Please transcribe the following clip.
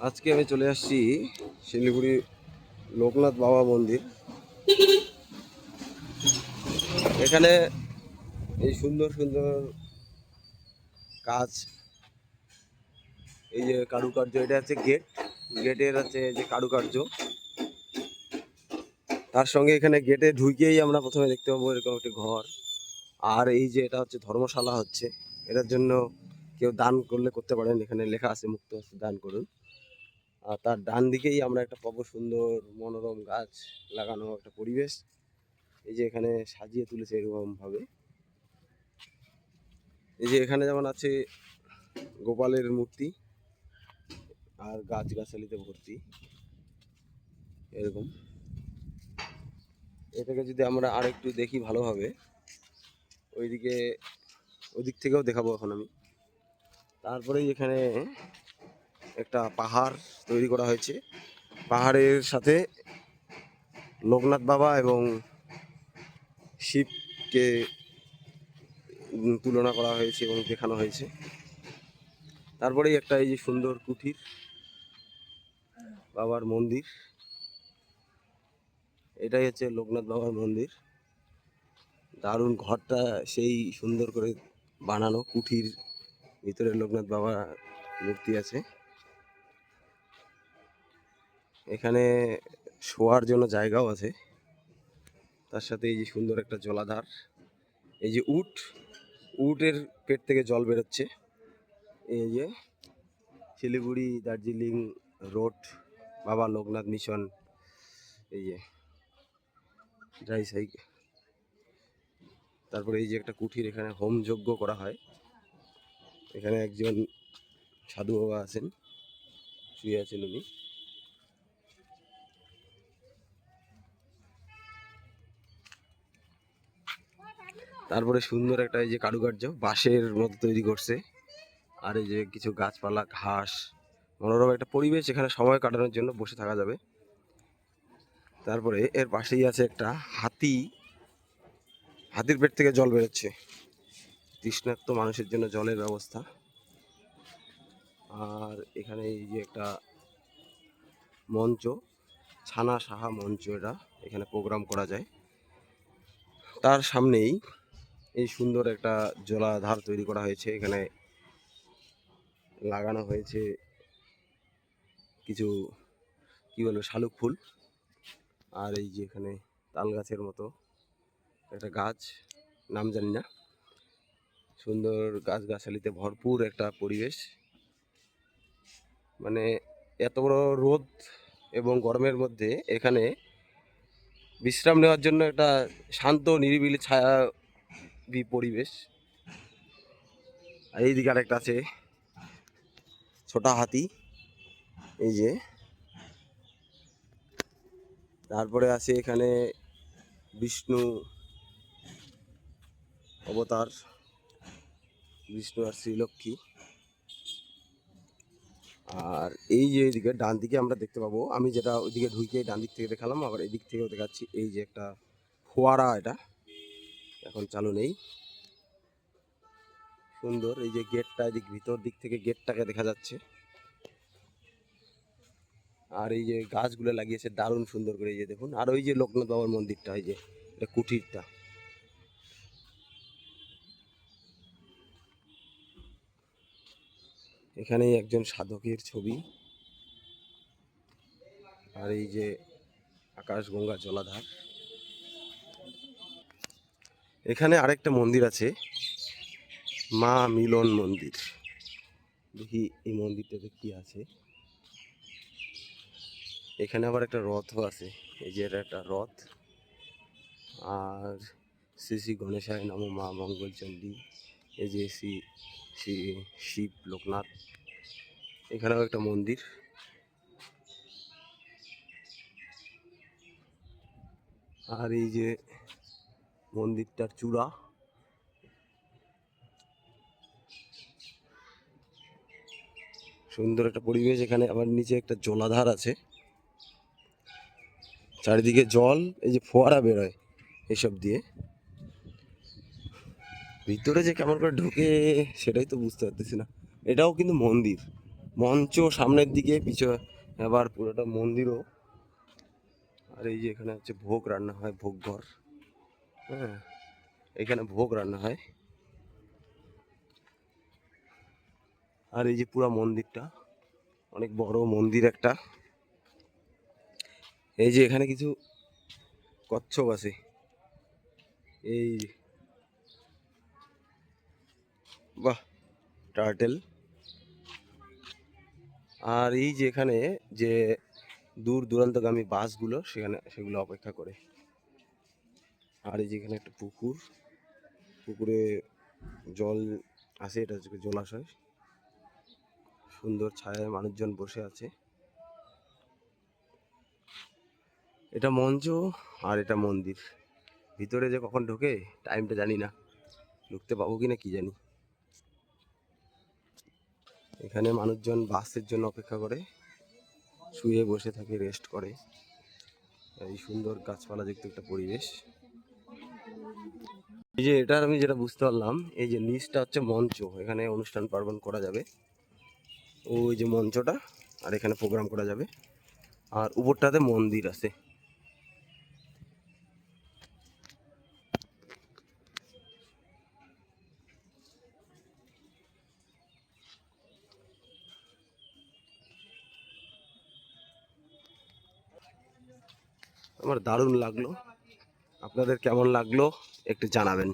আজকে আমি চলে আসছি শিলিগুড়ি লোকনাথ বাবা মন্দির। এখানে এই সুন্দর সুন্দর কাজ, এই যে কারুকার্য, এটা হচ্ছে গেটের আছে যে কারুকার্য। তার সঙ্গে এখানে গেটে ঢুকেই আমরা প্রথমে দেখতে পাবো এরকম একটি ঘর। আর এই যে এটা হচ্ছে ধর্মশালা হচ্ছে, এটার জন্য কেউ দান করলে করতে পারেন। এখানে লেখা আছে মুক্ত হস্তে দান করুন। আর তার ডান দিকেই আমরা একটা পাবো সুন্দর মনোরম গাছ লাগানো একটা পরিবেশ। এই যে এখানে সাজিয়ে তুলেছে এরকম ভাবে। এই যে এখানে যেমন আছে গোপালের মূর্তি আর গাছগাছালিতে ভর্তি এরকম। এটাকে যদি আমরা আরেকটু দেখি ভালোভাবে, ওইদিকে ওইদিক থেকেও দেখাবো এখন আমি। তারপরেই এখানে একটা পাহাড় তৈরি করা হয়েছে। পাহাড়ের সাথে লোকনাথ বাবা এবং শিবকে তুলনা করা হয়েছে এবং দেখানো হয়েছে। তারপরেই একটা এই যে সুন্দর কুঠির বাবার মন্দির, এটাই হচ্ছে লোকনাথ বাবার মন্দির। দারুণ ঘরটা সেই সুন্দর করে বানানো, কুঠির ভিতরে লোকনাথ বাবা মূর্তি আছে। এখানে শোয়ার জন্য জায়গাও আছে, তার সাথে এই যে সুন্দর একটা জলাধার। এই যে উটের পেট থেকে জল বেরোচ্ছে। এই যে শিলিগুড়ি দার্জিলিং রোড বাবা লোকনাথ মিশন, এই যে ড্রাই সাইকেল। তারপরে এই যে একটা কুঠির, এখানে হোম যজ্ঞ করা হয়। এখানে একজন সাধু বাবা আছেন, শুয়ে আছেন উনি। তারপরে সুন্দর একটা এই যে কারুকার্য বাঁশের মতো তৈরি করছে। আর এই যে কিছু গাছপালা, ঘাস, মনোরম একটা পরিবেশ, এখানে সময় কাটানোর জন্য বসে থাকা যাবে। তারপরে এর পাশেই আছে একটা হাতির পেট থেকে জল বেরোচ্ছে, তৃষ্ণার্ত মানুষের জন্য জলের ব্যবস্থা। আর এখানে এই যে একটা মঞ্চ, ছানা সাহা মঞ্চ, এটা এখানে প্রোগ্রাম করা যায়। তার সামনেই এই সুন্দর একটা জলাধার তৈরি করা হয়েছে, এখানে লাগানো হয়েছে কিছু কি বলবো শালুক ফুল। আর এই যে এখানে তাল গাছের মতো একটা গাছ, নাম জানি না, সুন্দর গাছগাছালিতে ভরপুর একটা পরিবেশ। মানে এত বড় রোদ এবং গরমের মধ্যে এখানে বিশ্রাম নেওয়ার জন্য একটা শান্ত নিরিবিলি ছায়াবি পরিবেশ। আর এইদিকে আরেকটা আছে ছোটা হাতি, এই যে। তারপরে আছে এখানে বিষ্ণু অবতার, বিষ্ণু আর শ্রীলক্ষ্মী। আর এই যে এইদিকে ডান দিকে আমরা দেখতে পাবো, আমি যেটা ওইদিকে ঢুকে ডান দিক থেকে দেখালাম, আবার এদিক থেকেও দেখাচ্ছি। এই যে একটা ফোয়ারা, এটা এখন চালু নেই। সুন্দর এই যে গেটটা, এদিক ভিতর দিক থেকে গেটটাকে দেখা যাচ্ছে। আর এই যে গাছগুলো লাগিয়েছে দারুণ সুন্দর করে, এই যে দেখুন। আর ওই যে লোকনাথ বাবার মন্দিরটা, এই যে এটা কুঠিরটা, এখানেই একজন সাধকের ছবি। আর এই যে আকাশগঙ্গা জলাধার। এখানে আরেকটা মন্দির আছে, মা মিলন মন্দির। দেখি এই মন্দিরটাতে কি আছে। এখানে আবার একটা রথও আছে, এই যে এটা একটা রথ। আর শ্রী শ্রী গণেশায় নমো মা মঙ্গলচণ্ডী, এই যে শ্রী শ্রী শিব লোকনাথ, এখানেও একটা মন্দির। আর এই যে মন্দিরটার চূড়া, সুন্দর একটা পরিবেশ। এখানে আবার নিচে একটা জলাধার আছে, চারিদিকে জল, এই যে ফোয়ারা বেরোয় এসব দিয়ে। ভিতরে যে কেমন করে ঢুকে সেটাই তো বুঝতে পারতেছি না। এটাও কিন্তু মন্দির, মঞ্চ সামনের দিকে, পিছনে আবার পুরোটা মন্দিরও। আর এই যে এখানে হচ্ছে ভোগ রান্না হয়, ভোগ ঘর। হ্যাঁ, এখানে ভোগ রান্না হয়। আর এই যে পুরা মন্দিরটা, অনেক বড় মন্দির একটা। এই যে এখানে কিছু কচ্ছপ আছে, এই যে, বাহ, টার্টেল। আর এই যে এখানে যে দূর দূরান্তগামী বাসগুলো সেগুলো অপেক্ষা করে। আর এই যে এখানে একটা পুকুর, পুকুরে জল আছে, এটা হচ্ছে জলাশয়। সুন্দর ছায়ায় মানুষজন বসে আছে। এটা মঞ্চ আর এটা মন্দির। ভিতরে যে কখন ঢোকে টাইমটা জানি না, ঢুকতে পাবো কিনা কি জানি। এখানে মানুষজন বাসের জন্য অপেক্ষা করে, শুয়ে বসে থাকে, রেস্ট করে। এই সুন্দর গাছপালা যুক্ত একটা পরিবেশ। এই যে এটার আমি যেটা বুঝতে পারলাম, এই যে নিচটা হচ্ছে মঞ্চ, এখানে অনুষ্ঠান পার্বণ করা যাবে। ওই যে মঞ্চটা, আর এখানে প্রোগ্রাম করা যাবে। আর উপরটাতে মন্দির আছে। আমার দারুণ লাগলো। আপনাদের কেমন লাগলো একটু জানাবেন।